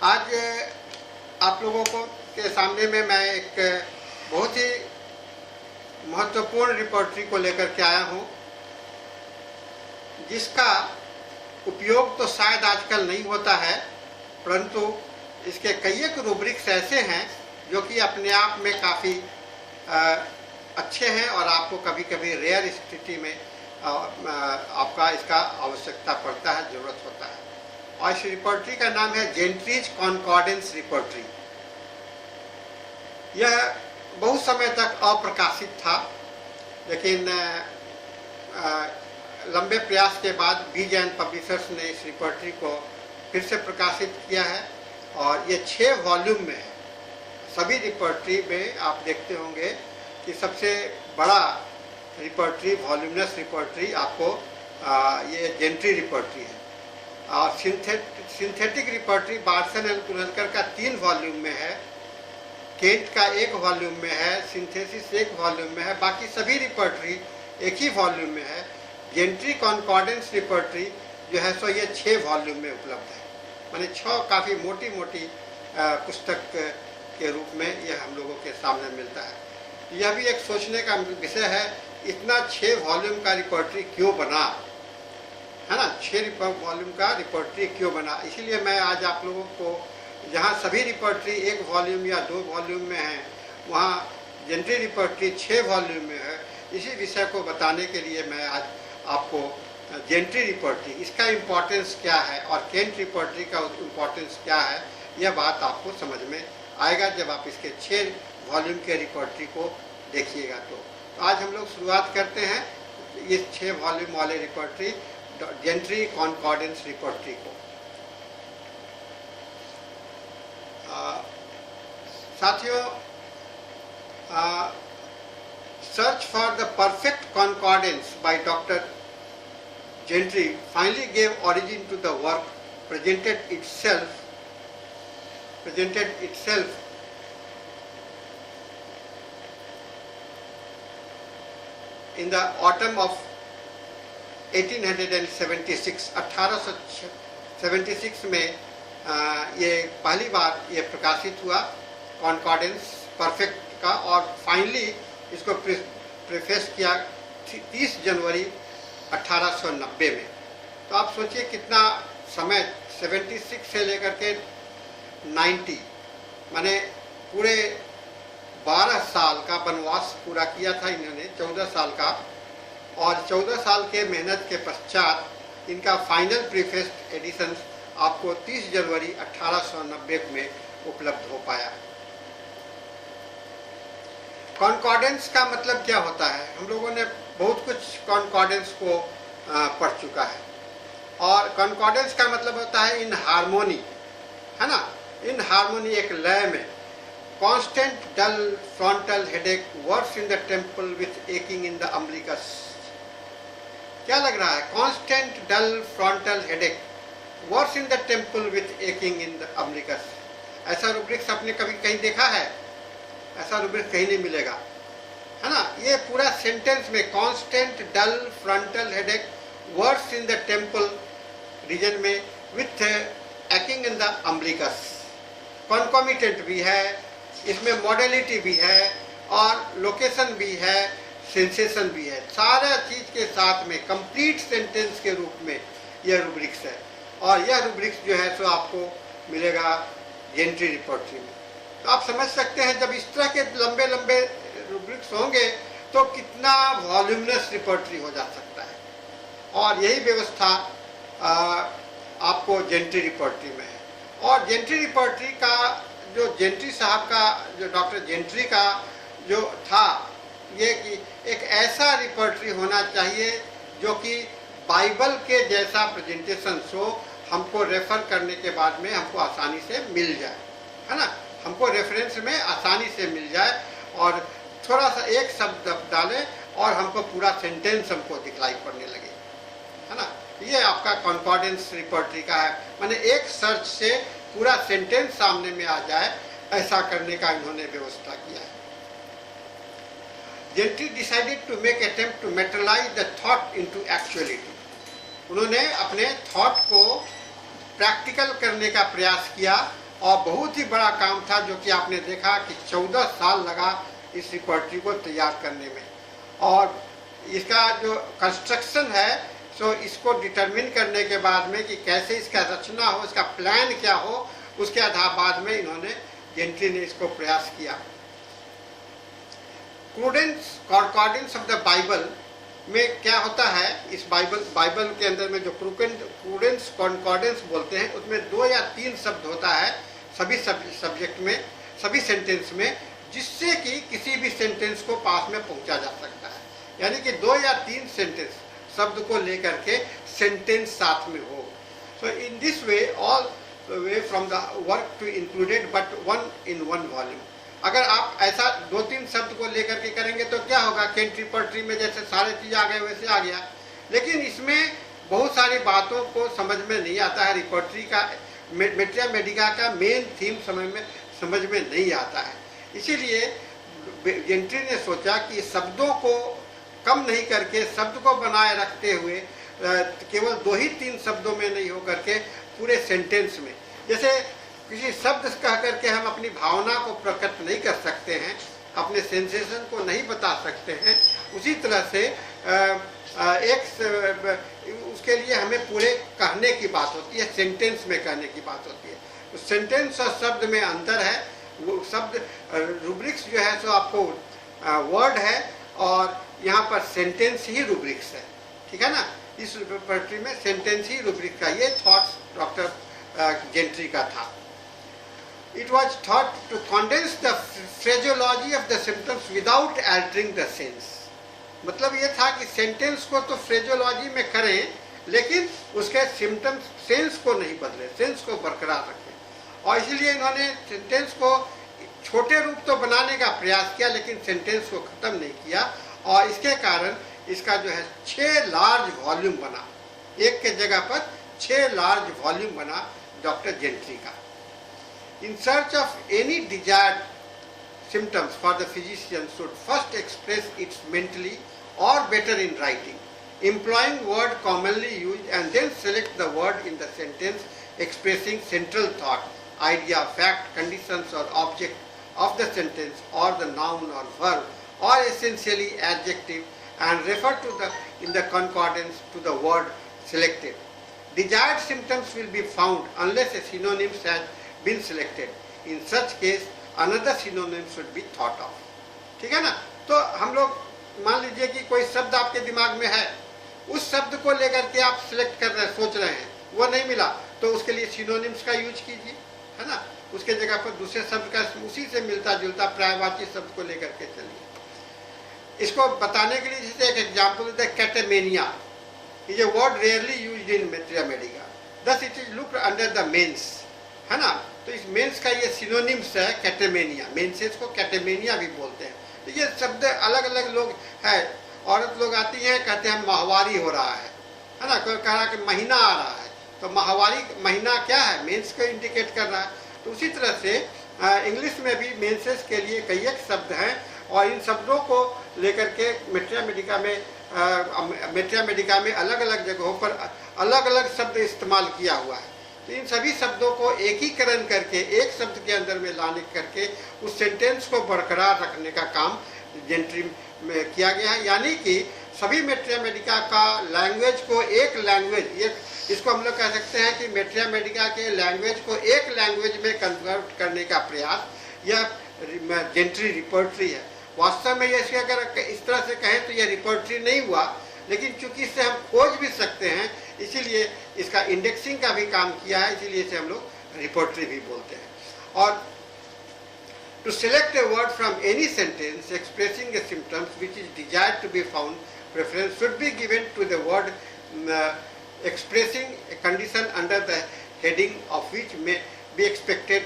आज आप लोगों को के सामने में मैं एक बहुत ही महत्वपूर्ण रिपोर्टरी को लेकर के आया हूं, जिसका उपयोग तो शायद आजकल नहीं होता है, परंतु इसके कई एक रूब्रिक्स ऐसे हैं जो कि अपने आप में काफ़ी अच्छे हैं और आपको कभी कभी रेयर स्थिति में आपका इसका आवश्यकता पड़ता है, ज़रूरत होता है। और इस रिपोर्टरी का नाम है जेंट्रीज कॉन्कॉर्डेंस रिपोर्टरी। यह बहुत समय तक अप्रकाशित था, लेकिन लंबे प्रयास के बाद बीज एंड पब्लिशर्स ने इस रिपोर्टरी को फिर से प्रकाशित किया है और ये 6 वॉल्यूम में है। सभी रिपोर्टरी में आप देखते होंगे कि सबसे बड़ा रिपोर्टरी, वॉल्यूमनस रिपोर्टरी आपको ये जेंट्री रिपोर्टरी है। और सिंथेटिक रिपोर्टरी बार्सन एंड कुलहलकर का 3 वॉल्यूम में है, केंट का 1 वॉल्यूम में है, सिंथेसिस 1 वॉल्यूम में है, बाकी सभी रिपोर्टरी एक ही वॉल्यूम में है। जेंट्री कॉन्कॉर्डेंस रिपोर्टरी जो है सो ये 6 वॉल्यूम में उपलब्ध है, माने 6 काफ़ी मोटी मोटी पुस्तक के रूप में यह हम लोगों के सामने मिलता है। यह भी एक सोचने का विषय है, इतना 6 वॉल्यूम का रिपोर्टरी क्यों बना, है ना, 6 वॉल्यूम का रिपोर्टरी क्यों बना। इसीलिए मैं आज आप लोगों को, जहाँ सभी रिपोर्टरी 1 वॉल्यूम या 2 वॉल्यूम में हैं, वहाँ जेंट्री रिपोर्टरी 6 वॉल्यूम में है, इसी विषय को बताने के लिए मैं आज आपको जेंट्री रिपोर्टरी, इसका इम्पोर्टेंस क्या है और केंट रिपोर्टरी का इम्पोर्टेंस क्या है, यह बात आपको समझ में आएगा जब आप इसके 6 वॉल्यूम के रिपोर्टरी को देखिएगा। तो आज हम लोग शुरुआत करते हैं इस 6 वॉल्यूम वाले रिपोर्टरी जेंट्री कॉन्कॉर्डेंस रिपोर्टरी को। साथियों, search for the perfect concordance by Dr. Gentry finally gave origin to the work presented itself in the autumn of 1876 1876 में ये पहली बार ये प्रकाशित हुआ कॉन्कॉर्डेंस परफेक्ट का, और फाइनली इसको प्रीफेस किया 30 जनवरी 1890 में। तो आप सोचिए कितना समय, 76 से लेकर के 90, माने पूरे 12 साल का वनवास पूरा किया था इन्होंने, 14 साल का, और 14 साल के मेहनत के पश्चात इनका फाइनल प्रीफेस्ड एडिशन आपको 30 जनवरी 1890 में उपलब्ध हो पाया। कॉन्कॉर्डेंस का मतलब क्या होता है? हम लोगों ने बहुत कुछ कॉन्कॉर्डेंस को पढ़ चुका है, और कॉन्कॉर्डेंस का मतलब होता है इन हार्मोनी, है ना, इन हार्मोनी, एक लय में। Constant dull frontal headache works in the temple with aching in the umbilicus. क्या लग रहा है? Constant dull frontal headache works in the temple with aching in the umbilicus. ऐसा रूब्रिक्स आपने कभी कहीं देखा है? ऐसा रूब्रिक्स कहीं नहीं मिलेगा, है ना। ये पूरा सेंटेंस में constant dull frontal headache works in the temple region में with acting in the umbilicus. Concomitant भी है, इसमें मॉडलिटी भी है, और लोकेशन भी है, सेंसेशन भी है, सारा चीज के साथ में कंप्लीट सेंटेंस के रूप में यह रूब्रिक्स है। और यह रूब्रिक्स जो है सो आपको मिलेगा जेंट्री रिपोर्टरी में। तो आप समझ सकते हैं जब इस तरह के लंबे लंबे रूब्रिक्स होंगे तो कितना वॉल्यूमनस रिपोर्टरी हो जा सकता है, और यही व्यवस्था आपको जेंट्री रिपोर्टरी में है। और जेंट्री रिपोर्टरी का जो जेंट्री साहब का, जो डॉक्टर जेंट्री का जो था, ये कि एक ऐसा रिपोर्टरी होना चाहिए जो कि बाइबल के जैसा प्रेजेंटेशन हो, हमको रेफर करने के बाद में हमको आसानी से मिल जाए, है ना, हमको रेफरेंस में आसानी से मिल जाए, और थोड़ा सा एक शब्द डालें और हमको पूरा सेंटेंस हमको दिखलाई पड़ने लगे, है ना। ये आपका कॉन्कॉर्डेंस रिपोर्टरी का है, माने एक सर्च से पूरा सेंटेंस सामने में आ जाए, ऐसा करने का इन्होंने व्यवस्था किया है। Gentry decided to make attempt to materialise the thought into actuality. उन्होंने अपने थॉट को प्रैक्टिकल करने का प्रयास किया और बहुत ही बड़ा काम था, जो कि आपने देखा कि 14 साल लगा इस रिपोर्टरी को तैयार करने में। और इसका जो कंस्ट्रक्शन है, सो इसको डिटरमिन करने के बाद में कि कैसे इसका रचना हो, इसका प्लान क्या हो, उसके आधार बाद में इन्होंने जेंट्री ने इसको प्रयास किया। क्रूडेंस कॉन्कॉर्डेंस ऑफ द बाइबल में क्या होता है, इस बाइबल के अंदर में जो क्रूडेंस कॉन्कॉर्डेंस बोलते हैं, उसमें 2 या 3 शब्द होता है सभी सब्जेक्ट में, सभी सेंटेंस में, जिससे कि किसी भी सेंटेंस को पास में पहुंचा जा सकता है। यानी कि 2 या 3 सेंटेंस शब्द को लेकर के सेंटेंस साथ में हो। So in this way all way from the work to included but one in one volume. अगर आप ऐसा 2-3 शब्द को लेकर के करेंगे तो क्या होगा, केंट रिपोर्टरी में जैसे सारे चीज आ गए वैसे आ गया, लेकिन इसमें बहुत सारी बातों को समझ में नहीं आता है। रिपोर्टरी का मेट्रिया मेडिका का मेन थीम समझ में नहीं आता है। इसीलिए जेंट्री ने सोचा कि शब्दों को कम नहीं करके, शब्द को बनाए रखते हुए केवल 2 ही 3 शब्दों में नहीं हो करके पूरे सेंटेंस में, जैसे किसी शब्द कह करके हम अपनी भावना को प्रकट नहीं कर सकते हैं, अपने सेंसेशन को नहीं बता सकते हैं, उसी तरह से उसके लिए हमें पूरे कहने की बात होती है, सेंटेंस में कहने की बात होती है। तो सेंटेंस और शब्द में अंतर है। वो शब्द रूब्रिक्स जो है सो आपको वर्ड है, और यहाँ पर सेंटेंस ही रूब्रिक्स है, ठीक है ना। इस रिपोर्टरी में सेंटेंस ही रूब्रिक्स का, ये थॉट्स डॉक्टर जेंट्री का था। It was thought to condense the phraseology of the symptoms without altering the sense। मतलब ये था कि सेंटेंस को तो फ्रेजोलॉजी में करें, लेकिन उसके सिम्टम्स सेंस को नहीं बदले, सेंस को बरकरार रखें। और इसलिए इन्होंने सेंटेंस को छोटे रूप तो बनाने का प्रयास किया, लेकिन सेंटेंस को खत्म नहीं किया, और इसके कारण इसका जो है 6 लार्ज वॉल्यूम बना, एक के जगह पर 6 लार्ज वॉल्यूम बना डॉक्टर जेंट्री का। In search of any desired symptoms for the physician should first express it mentally or better in writing, employing word commonly used, and then select the word in the sentence expressing central thought, idea, fact, conditions or object of the sentence, or the noun or verb, or essentially adjective, and refer to in the concordance to the word selected. Desired symptoms will be found unless a synonym has been selected. In such case another synonym should be thought of। ठीक है ना। तो हम लोग मान लीजिए कि कोई शब्द आपके दिमाग में है, उस शब्द को लेकर के आप सिलेक्ट कर रहे हैं, सोच रहे हैं, वो नहीं मिला तो उसके लिए सिनोनिम्स का यूज कीजिए, है ना। उसके जगह पर दूसरे शब्द का उसी से मिलता जुलता पर्यायवाची शब्द को लेकर के चलिए। इसको बताने के लिए जैसे एक एग्जाम्पल देते हैं, catamenia is a word rarely used in materia medica, thus it is looked under the menses, है ना। तो इस मेंस का ये सिनोनिम्स है कैटेमेनिया, मेंसेस को कैटेमेनिया भी बोलते हैं। तो ये शब्द अलग अलग लोग है, औरत लोग आती हैं कहते हैं माहवारी हो रहा है ना, कोई कह रहा है कि महीना आ रहा है, तो माहवारी महीना क्या है, मेंस को इंडिकेट कर रहा है। तो उसी तरह से इंग्लिश में भी मेंसेस के लिए कई एक शब्द हैं, और इन शब्दों को लेकर के मेट्रिया मेडिका में अलग अलग जगहों पर अलग अलग शब्द इस्तेमाल किया हुआ है। तो इन सभी शब्दों को एकीकरण करके एक शब्द के अंदर में लाने करके उस सेंटेंस को बरकरार रखने का काम जेंट्री में किया गया है। यानी कि सभी मेट्रिया मेडिका का लैंग्वेज को एक लैंग्वेज, इसको हम लोग कह सकते हैं कि मेट्रिया मेडिका के लैंग्वेज को एक लैंग्वेज में कन्वर्ट करने का प्रयास यह जेंट्री रिपोर्टरी है। वास्तव में ये अगर इस तरह से कहें तो यह रिपोर्टरी नहीं हुआ, लेकिन चूंकि इससे हम खोज भी सकते हैं, इसीलिए इसका इंडेक्सिंग का भी काम किया है, इसीलिए इसे हम लोग रिपोर्टरी भी बोलते हैं। और to select a word from any sentence expressing a symptoms which is desired to be found, preference should be given to the word expressing a condition under the heading of which may be expected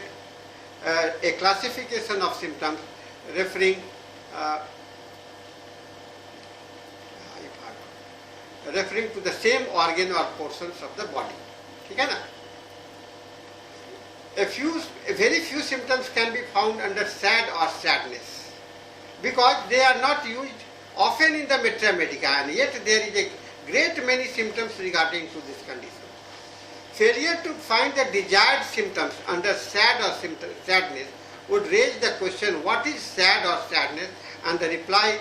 a classification of symptoms referring referring to the same organ or portions of the body। ठीक है ना। Very few symptoms can be found under sad or sadness because they are not used often in the metra medica, and yet there is a great many symptoms regarding to this condition। Failure to find the desired symptoms under sad or sadness would raise the question, what is sad or sadness? And the reply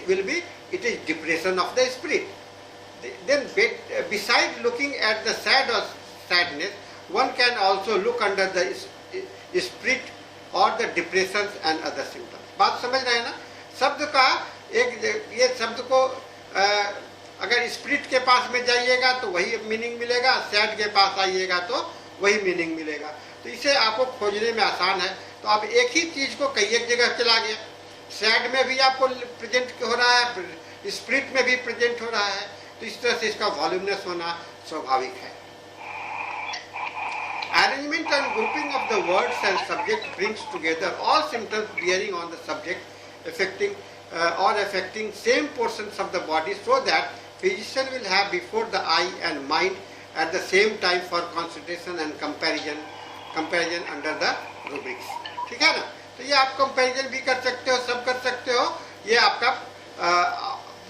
will be, it is depression of the spirit. Then besides looking at the sad or sadness, one can also look under the spirit और the depression and other symptoms. बात समझ रहे हैं ना? शब्द का ये शब्द को अगर स्पिरिट के पास में जाइएगा तो वही मीनिंग मिलेगा, सैड के पास आइएगा तो वही मीनिंग मिलेगा। तो इसे आपको खोजने में आसान है। तो आप एक ही चीज़ को कई एक जगह चला गया, सैड में भी आपको प्रेजेंट हो रहा है, स्पिरिट में भी प्रेजेंट हो रहा है। तो इस तरह से इसका वॉल्यूमनेस होना स्वाभाविक है। Arrangement and grouping of the words and subject brings together all symptoms bearing on the subject affecting same portions of the body, so that physician will have before the eye and mind at the same time for consideration and comparison under the rubrics। ठीक है ना? तो ये आप comparison भी कर सकते हो, सब कर सकते हो, ये आपका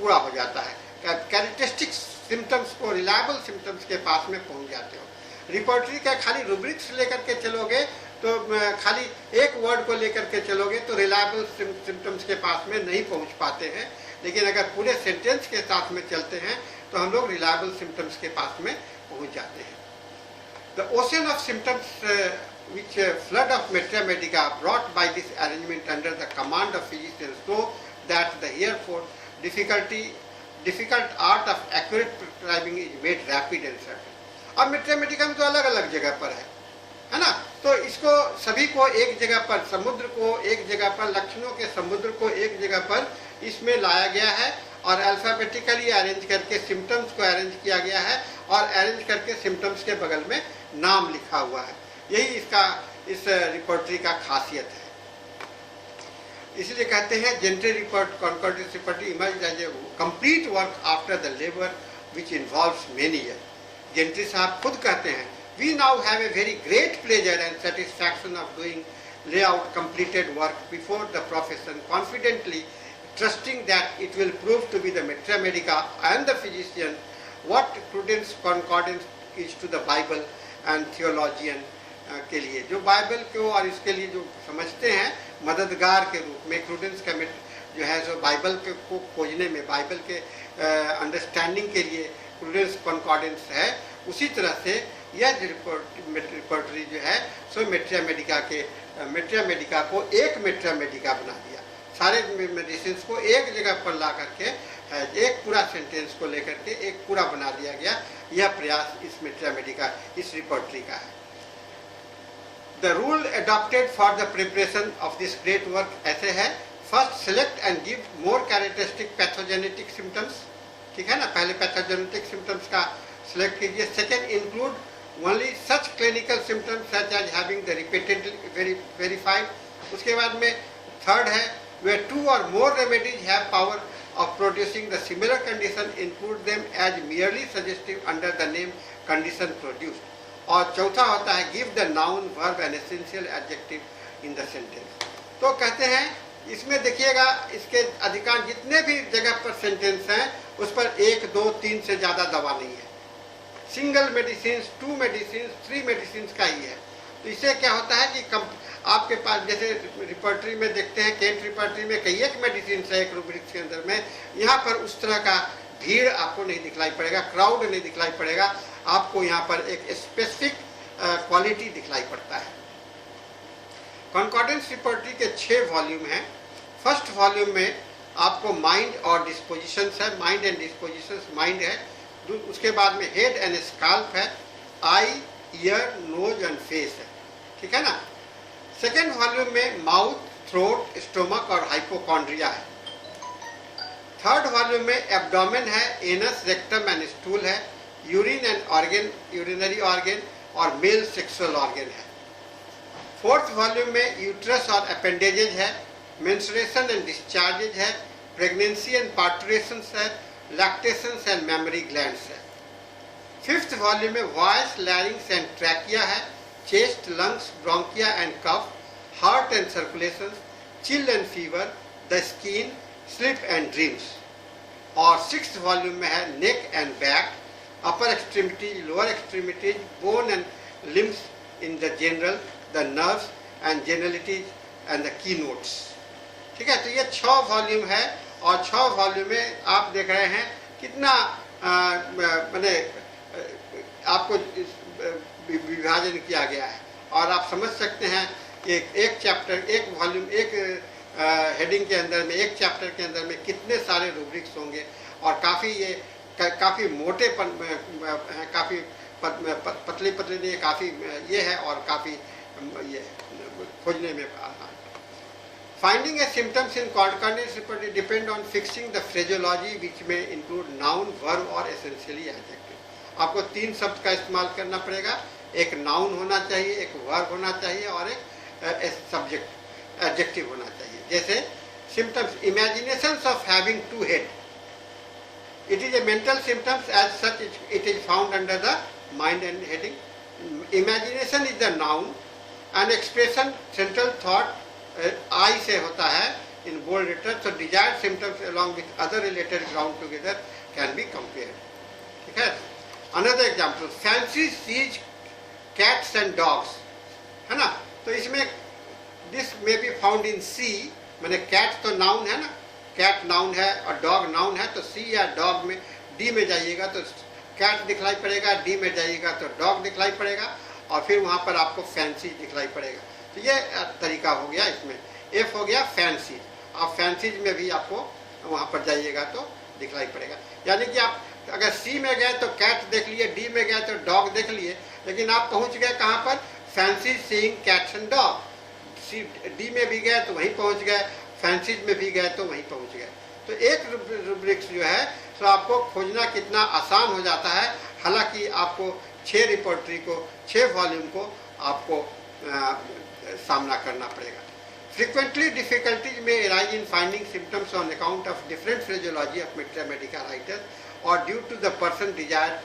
पूरा हो जाता है। कैरेक्टरिस्टिक सिम्टम्स को रिलायबल सिम्टम्स के पास में पहुंच जाते हो। रिपोर्टरी का खाली रूब्रिक्स लेकर के चलोगे तो खाली एक वर्ड को लेकर के चलोगे तो रिलायबल सिम्टम्स के पास में नहीं पहुंच पाते हैं, लेकिन अगर पूरे सेंटेंस के साथ में चलते हैं तो हम लोग रिलायबल सिम्टम्स के पास में पहुंच जाते हैं। The ocean of symptoms which flood of materia medica brought by this arrangement under the command of physicians, so that the herefore difficult art of accurate prescribing is made rapid and certain। अब materia Medica में तो अलग अलग जगह पर है ना? तो इसको सभी को एक जगह पर, समुद्र को एक जगह पर, लक्षणों के समुद्र को एक जगह पर इसमें लाया गया है और अल्फाबेटिकली अरेंज करके सिम्टम्स को अरेंज किया गया है और अरेंज करके सिम्टम्स के बगल में नाम लिखा हुआ है। यही इस रिपोर्टरी का खासियत है। इसलिए कहते हैं Gentry report concordance repertory emerge as a complete work after the labour which involves many year. Gentry साहब खुद कहते हैं, we now have a very great pleasure and satisfaction of doing layout completed work before the profession, confidently trusting that it will prove to be the materia medica and the physician what prudence concordance is to the Bible and theologian के लिए, जो Bible को और इसके लिए जो समझते हैं मददगार के रूप में प्रूडेंस का जो है जो बाइबल के को खोजने में, बाइबल के अंडरस्टैंडिंग के लिए प्रूडेंस कॉन्कॉर्डेंस है, उसी तरह से यह रिपोर्टरी जो है सो मेट्रिया मेडिका को एक मेट्रिया मेडिका बना दिया। सारे मेडिसिन को एक जगह पर ला करके एक पूरा सेंटेंस को लेकर के एक पूरा बना दिया गया। यह प्रयास इस मेट्रिया मेडिका, इस रिपोर्टरी का है। The rule adopted for the preparation of this great work ऐसे है, first select and give more characteristic pathogenetic symptoms। ठीक है ना? पहले पैथोजेनेटिक सिम्टम्स का सिलेक्ट कीजिए। Second, include only such clinical symptoms such as having the repeatedly verified। उसके बाद में थर्ड है, where two or more remedies have power of producing the similar condition, include them as merely suggestive under the name condition produced। और चौथा होता है, give the noun verb and essential adjective in the sentence। तो कहते हैं इसमें देखिएगा, इसके अधिकांश जितने भी जगह पर सेंटेंस हैं उस पर 1, 2, 3 से ज़्यादा दवा नहीं है। सिंगल मेडिसिन, 2 मेडिसिन, 3 मेडिसिन का ही है। तो इससे क्या होता है कि आपके पास जैसे रिपोर्टरी में देखते हैं, केंट रिपोर्टरी में कई एक मेडिसिन है एक रूब्रिक्स के अंदर में, यहाँ पर उस तरह का भीड़ आपको नहीं दिखलाई पड़ेगा, क्राउड नहीं दिखलाई पड़ेगा, आपको यहाँ पर एक स्पेसिफिक क्वालिटी दिखलाई पड़ता है। कॉन्कॉर्डेंस रिपोर्टरी के 6 वॉल्यूम हैं। फर्स्ट वॉल्यूम में आपको माइंड और डिस्पोजिशंस है, माइंड एंड डिस्पोजिशंस, माइंड है। उसके बाद में हेड एंड स्काल्प है, आई, ईयर, नोज एंड फेस है। ठीक है ना? सेकेंड वॉल्यूम में माउथ, थ्रोट, स्टोमक और हाइपोकॉन्ड्रिया है। थर्ड वॉल्यूम में एब्डोमेन है, एनस, रेक्टम एंड स्टूल है, urine and organ, urinary organ और मेल सेक्सुअल ऑर्गन है। फोर्थ वॉल्यूम में यूट्रस और अपेंडेजेज है, मेंस्ट्रुएशन एंड डिस्चार्जेज है, प्रेगनेंसी एंड पार्टुरेशंस है, लैक्टेशंस एंड मेमोरी ग्लैंड्स है। फिफ्थ वॉल्यूम में वॉइस, लैरिंग्स एंड ट्रैकिया है, chest, lungs, bronchia and cough, heart and circulation, chill and fever, the skin, sleep and dreams. और sixth volume में है neck and back, upper extremities, lower extremities, bone and limbs in the general, the nerves and generalities and the keynotes. ठीक है, तो ये 6 volume है और 6 volume में आप देख रहे हैं कितना मैंने आपको विभाजन किया गया है और आप समझ सकते हैं एक चैप्टर, एक वॉल्यूम, एक हेडिंग के अंदर में, एक चैप्टर के अंदर में कितने सारे रूब्रिक्स होंगे और काफ़ी मोटे हैं, काफ़ी पतली नहीं, काफ़ी ये है और काफ़ी ये खोजने में आसान। Finding a symptoms in coordinates depend on fixing the phraseology which may include noun, verb और essentially adjective. आपको 3 शब्द का इस्तेमाल करना पड़ेगा, एक नाउन होना चाहिए, एक वर्ब होना चाहिए और एक सब्जेक्ट एडजेक्टिव होना चाहिए। जैसे symptoms, imaginations of having 2 head. It is a mental symptoms, as such it is found under the mind and heading. Imagination is the noun and expression central thought I से होता है in bold letters, so desired symptoms along with other related ground together can be compared. ठीक है, another example, fancy sees cats and dogs, है ना, तो इसमें this may be found in C, मैंने cat तो noun है ना, cat noun है और dog noun है, तो C या dog में D में जाइएगा तो cat दिखलाई पड़ेगा, D में जाइएगा तो dog दिखलाई पड़ेगा और फिर वहाँ पर आपको fancy दिखलाई पड़ेगा। तो ये तरीका हो गया, इसमें F हो गया फैंसी, आप फैंसीज में भी आपको वहाँ पर जाइएगा तो दिखलाई पड़ेगा। यानी कि आप अगर C में गए तो कैट देख लिए, D में गए तो डॉग देख लिए, लेकिन आप पहुँच गए कहाँ पर, fancy seeing cats and dog. D में भी गए तो वहीं पहुँच गए, फैंसीज में भी गए तो वहीं पहुँच गए। तो एक रूब्रिक्स जो है तो आपको खोजना कितना आसान हो जाता है, हालांकि आपको 6 रिपोर्टरी को, 6 वॉल्यूम को आपको सामना करना पड़ेगा। Frequently difficulties may arise in finding symptoms on account of different phraseology of mathematical writers or due to the person desired.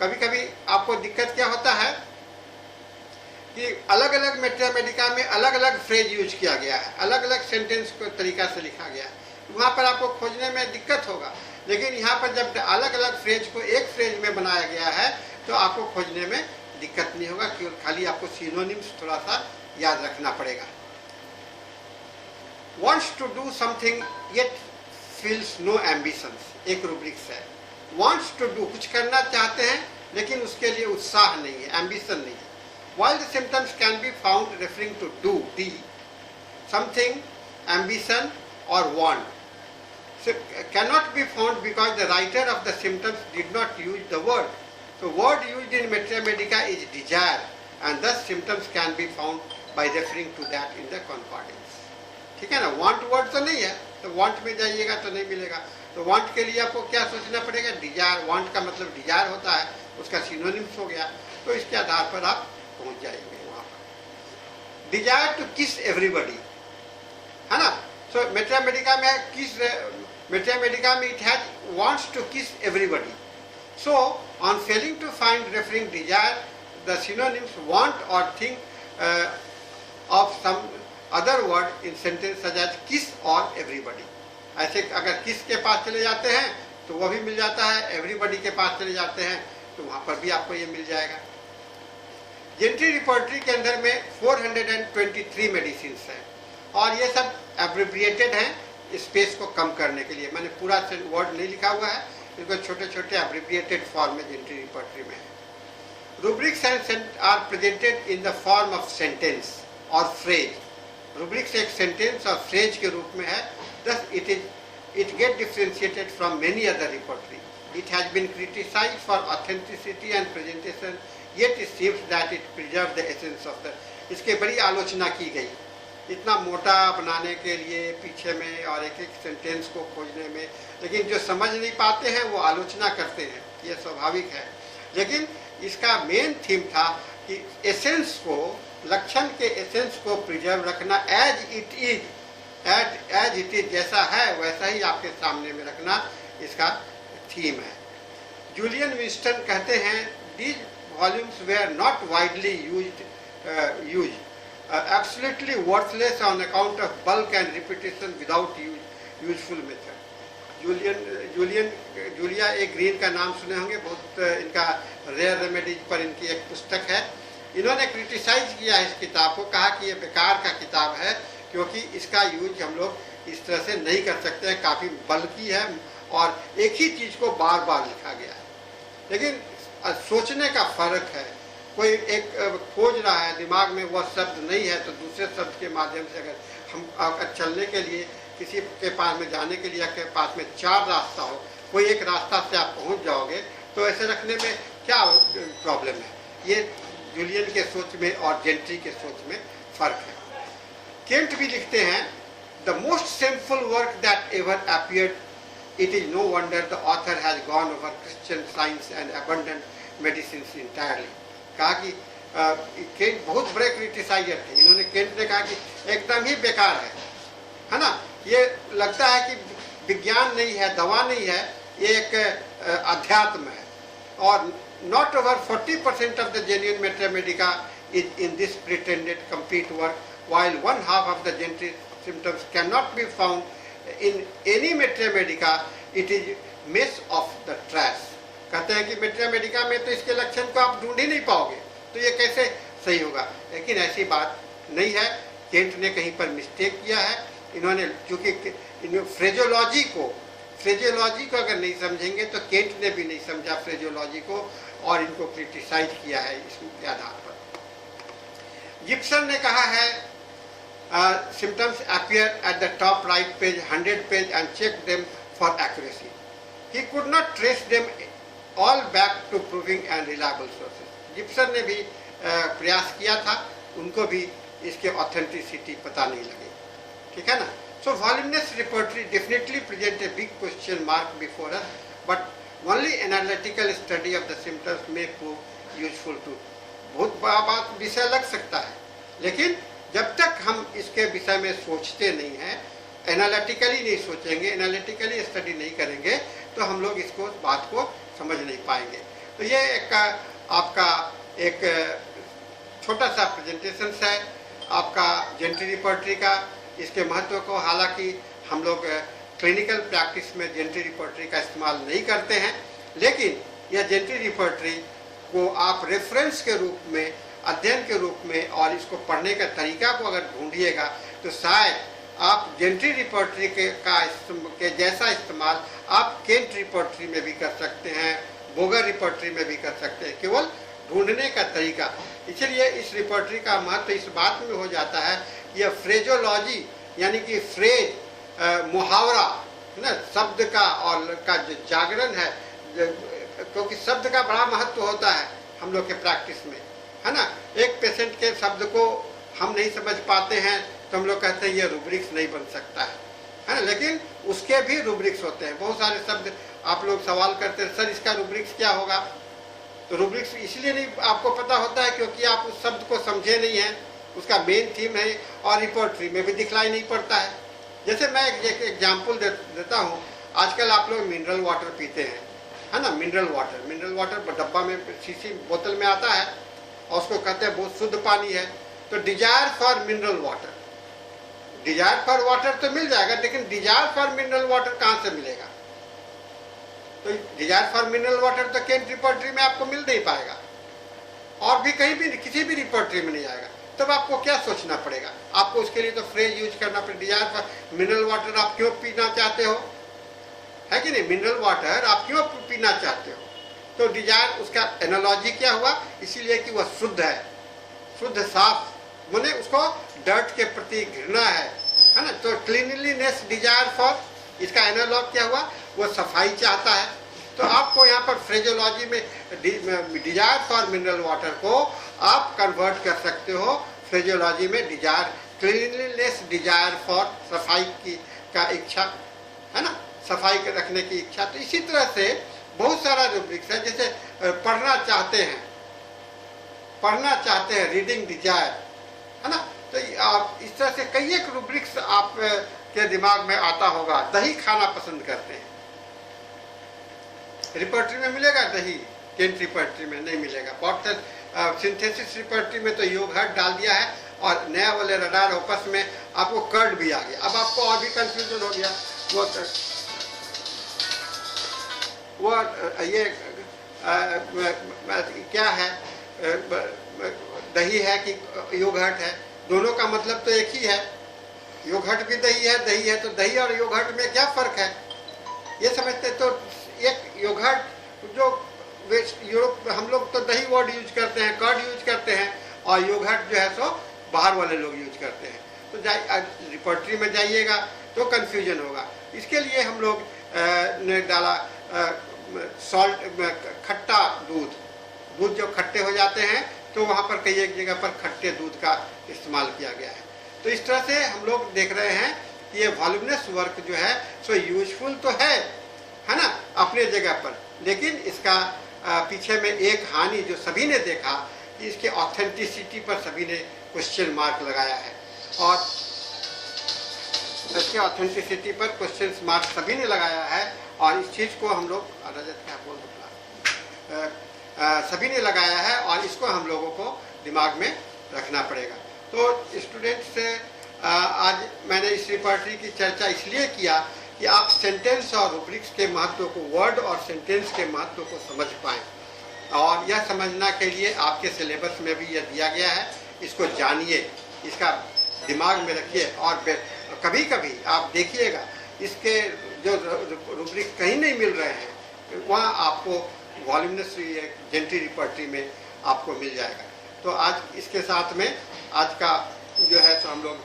कभी-कभी आपको दिक्कत क्या होता है कि अलग-अलग मैथमेटिका में अलग-अलग फ्रेज यूज किया गया है, अलग-अलग सेंटेंस को तरीका से लिखा गया है, वहाँ पर आपको खोजने में दिक्कत होगा। लेकिन यहाँ पर जब अलग-अलग फ्रेज को एक फ्रेज में बनाया गया है तो आपको खोजने में दिक्कत नहीं होगा, केवल खाली आपको सिनोनिम्स थोड़ा सा याद रखना पड़ेगा। Wants to do something yet feels no ambitions, एक रूब्रिक्स है। Wants to do, कुछ करना चाहते हैं लेकिन उसके लिए उत्साह नहीं है, एम्बिशन नहीं है। While the symptoms can be found referring to do, D, something, ambition or want, so cannot be found because the writer of the symptoms did not use the word. So word used in Mathematica is desire and thus symptoms can be found by referring to that in the concordance. ठीक है ना, want word तो नहीं है, तो want में जाइएगा तो नहीं मिलेगा। तो want के लिए आपको क्या सोचना पड़ेगा, desire, want का मतलब desire होता है, उसका synonyms हो गया, तो इसके आधार पर आप पहुंच जाएंगे वहाँ पर। Desire to kiss everybody, है ना, so Mathematica में kiss, Mathematica में it has wants to kiss everybody. So on failing to find referring desire, the synonyms want or think of some other word in sentence such as kiss or everybody. ऐसे अगर kiss के पास चले जाते हैं तो वो भी मिल जाता है, everybody के पास चले जाते हैं तो वहाँ पर भी आपको ये मिल जाएगा। जेंट्री रिपोर्टरी के अंदर में 423 मेडिसिन हैं और ये सब एब्रिविएटेड हैं स्पेस को कम करने के लिए। मैंने पूरा वर्ड नहीं लिखा हुआ है, इनको छोटे छोटे एब्रिविएटेड फॉर्म में जेंट्री रिपोर्टरी में है। Rubrics are presented in the form of sentence और फ्रेज। रूब्रिक्स एक सेंटेंस और फ्रेज के रूप में है, thus it get differentiated from many other repertory. It has been criticized for authenticity and presentation, yet it seems that it preserves the essence of the. इसके बड़ी आलोचना की गई, इतना मोटा बनाने के लिए पीछे में और एक एक सेंटेंस को खोजने में, लेकिन जो समझ नहीं पाते हैं वो आलोचना करते हैं, ये स्वाभाविक है। लेकिन इसका मेन थीम था कि एसेंस को, लक्षण के एसेंस को प्रिजर्व रखना, एज इट इज, जैसा है वैसा ही आपके सामने में रखना, इसका थीम है। जूलियन विंस्टन कहते हैं, these volumes were not widely used, absolutely worthless on account of bulk and repetition without useful method. Julia A Green का नाम सुने होंगे, बहुत इनका रेयर रेमेडीज पर इनकी एक पुस्तक है। इन्होंने क्रिटिसाइज किया है इस किताब को, कहा कि ये बेकार का किताब है क्योंकि इसका यूज हम लोग इस तरह से नहीं कर सकते हैं, काफ़ी बल्कि है और एक ही चीज़ को बार बार लिखा गया है। लेकिन सोचने का फर्क है, कोई एक खोज रहा है, दिमाग में वह शब्द नहीं है तो दूसरे शब्द के माध्यम से अगर हम अगर चलने के लिए किसी के पास में जाने के लिए के पास में 4 रास्ता हो, कोई एक रास्ता से आप पहुंच जाओगे, तो ऐसे रखने में क्या प्रॉब्लम है। ये जूलियन के सोच में और जेंट्री के सोच में फर्क है। केंट भी लिखते हैं, the most simple work that ever appeared, it is no wonder the author has gone over Christian science and abundant medicine entirely. कहा कि केंट बहुत बड़े क्रिटिसाइजर थे। इन्होंने केंट ने कहा कि एकदम ही बेकार है ना, ये लगता है कि विज्ञान नहीं है, दवा नहीं है, ये एक अध्यात्म है। और not over 40% of the genuine mathematica is in this pretended complete work, while 1/2 of the gentry symptoms cannot be found in any mathematica, it is mess of the trash। कहते हैं कि मैथमेटिका में तो इसके लक्षण को आप ढूंढ ही नहीं पाओगे, तो ये कैसे सही होगा। लेकिन ऐसी बात नहीं है, केंट ने कहीं पर मिस्टेक किया है। इन्होंने चूंकि फ्रेजोलॉजी को अगर नहीं समझेंगे तो केंट ने भी नहीं समझा फ्रेजोलॉजी को और इनको क्रिटिसाइज किया है इसके आधार पर। जिप्सन ने कहा है, symptoms appear at the top right page 100 page and check them for accuracy. He could not trace them all back to proving and reliable sources. Gipson ने भी प्रयास किया था, उनको भी इसके ऑथेंटिसिटी पता नहीं लगी, ठीक है ना। So voluminous repertory definitely present a big question mark before us, but only analytical study of the symptoms may prove useful to। बहुत बड़ा बात विषय लग सकता है, लेकिन जब तक हम इसके विषय में सोचते नहीं हैं, एनालिटिकली नहीं सोचेंगे, एनालिटिकली स्टडी नहीं करेंगे, तो हम लोग इसको बात को समझ नहीं पाएंगे। तो ये एक आपका एक छोटा सा प्रेजेंटेशन है आपका जेंट्री रिपर्टरी का, इसके महत्व को। हालांकि हम लोग क्लिनिकल प्रैक्टिस में जेंट्री रिपर्टरी का इस्तेमाल नहीं करते हैं, लेकिन यह जेंट्री रिपर्टरी को आप रेफरेंस के रूप में, अध्ययन के रूप में और इसको पढ़ने का तरीका को अगर ढूंढिएगा तो शायद आप जेंट्री रिपर्टरी के जैसा इस्तेमाल आप केंट रिपर्टरी में भी कर सकते हैं, बोगर रिपर्टरी में भी कर सकते हैं, केवल ढूंढने का तरीका। इसलिए इस रिपर्टरी का महत्व इस बात में हो जाता है, यह फ्रेजोलॉजी यानी कि फ्रेज मुहावरा ना, शब्द का और का जो जागरण है, क्योंकि शब्द का बड़ा महत्व होता है हम लोग के प्रैक्टिस में, है ना। एक पेशेंट के शब्द को हम नहीं समझ पाते हैं तो हम लोग कहते हैं ये रूब्रिक्स नहीं बन सकता है ना, लेकिन उसके भी रूब्रिक्स होते हैं। बहुत सारे शब्द आप लोग सवाल करते हैं, सर इसका रूब्रिक्स क्या होगा। तो रूब्रिक्स इसलिए नहीं आपको पता होता है क्योंकि आप उस शब्द को समझे नहीं हैं, उसका मेन थीम है और रिपोर्टरी में भी दिखलाई नहीं पड़ता है। जैसे मैं एक एग्जाम्पल देता हूँ, आजकल आप लोग मिनरल वाटर पीते हैं, है ना। मिनरल वाटर डब्बा में शीशी बोतल में आता है और उसको कहते हैं बहुत शुद्ध पानी है। तो desire for mineral water, desire for water तो मिल जाएगा, लेकिन डिजायर फॉर मिनरल वाटर कहाँ से मिलेगा। तो डिजायर फॉर मिनरल वाटर तो केंट रिपर्टरी में आपको मिल नहीं पाएगा और भी कहीं भी किसी भी रिपर्टरी में नहीं आएगा। तब आपको क्या सोचना पड़ेगा, आपको उसके लिए तो फ्रेज यूज करना पड़ेगा। डिजायर फॉर मिनरल वाटर आप क्यों पीना चाहते हो, है कि नहीं। मिनरल वाटर आप क्यों पीना चाहते हो, तो डिजायर उसका एनालॉजी क्या हुआ, इसीलिए कि वह शुद्ध है, शुद्ध साफ, माने उसको डर्ट के प्रति घृणा है ना। तो क्लीनलीनेस डिजायर फॉर, इसका एनालॉग क्या हुआ, वो सफाई चाहता है। तो आपको यहाँ पर फ्रेजोलॉजी में डिजायर फॉर मिनरल वाटर को आप कन्वर्ट कर सकते हो फ्रेजोलॉजी में डिजायर, क्लीनलीनेस डिजायर फॉर, सफाई की का इच्छा, है ना, सफाई के रखने की इच्छा। तो इसी तरह से बहुत सारा रूब्रिक्स है। जैसे पढ़ना चाहते हैं रीडिंग डिजायर, है ना। तो आप इस तरह से कई एक रूब्रिक्स आप के दिमाग में आता होगा। दही खाना पसंद करते हैं, रिपर्टरी में मिलेगा दही, केंट रिपर्टरी में नहीं मिलेगा। सिंथेसिस रिपर्टरी में तो योगर्ट डाल दिया है और नया वाले रडार ओपस में आपको कर्ड भी आ गया। अब आपको और भी कंफ्यूजन हो गया। वो वो ये क्या है, दही है कि योगर्ट है, दोनों का मतलब तो एक ही है। योगर्ट भी दही है तो दही और योगर्ट में क्या फ़र्क है, ये समझते। तो एक योगर्ट जो यूरोप, हम लोग तो दही वर्ड यूज करते हैं, कर्ड यूज करते हैं, और योगर्ट जो है सो बाहर वाले लोग यूज करते हैं। तो रिपोर्टरी में जाइएगा तो कंफ्यूजन होगा। इसके लिए हम लोग ने डाला सॉल्ट, खट्टा दूध जब खट्टे हो जाते हैं तो वहाँ पर कई एक जगह पर खट्टे दूध का इस्तेमाल किया गया है। तो इस तरह से हम लोग देख रहे हैं कि ये वॉल्यूमिनस वर्क जो है सो यूजफुल तो है ना, अपने जगह पर, लेकिन इसका पीछे में एक हानि जो सभी ने देखा कि इसके ऑथेंटिसिटी पर सभी ने क्वेश्चन मार्क लगाया है, और इसके ऑथेंटिसिटी पर क्वेश्चन मार्क सभी ने लगाया है, और इस चीज़ को हम लोग रजत क्या बोल सभी ने लगाया है, और इसको हम लोगों को दिमाग में रखना पड़ेगा। तो स्टूडेंट से आज मैंने इस रिपोर्टरी की चर्चा इसलिए किया कि आप सेंटेंस और रूब्रिक्स के महत्व को, वर्ड और सेंटेंस के महत्व को समझ पाएँ, और यह समझना के लिए आपके सिलेबस में भी यह दिया गया है, इसको जानिए, इसका दिमाग में रखिए। और कभी कभी आप देखिएगा इसके जो रूब्रिक कहीं नहीं मिल रहे हैं, वहाँ आपको वॉल्यूमिनस जेंट्री रिपोर्टरी में आपको मिल जाएगा। तो आज इसके साथ में आज का जो है तो हम लोग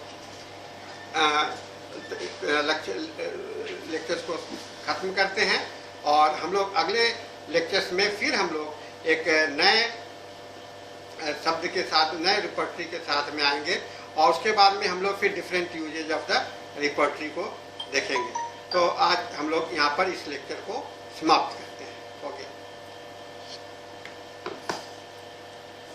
लेक्चर्स को ख़त्म करते हैं, और हम लोग अगले लेक्चर्स में फिर हम लोग एक नए शब्द के साथ, नए रिपोर्टरी के साथ में आएंगे, और उसके बाद में हम लोग फिर different usages of the repertory को देखेंगे। तो आज हम लोग यहाँ पर इस लेक्चर को समाप्त करें।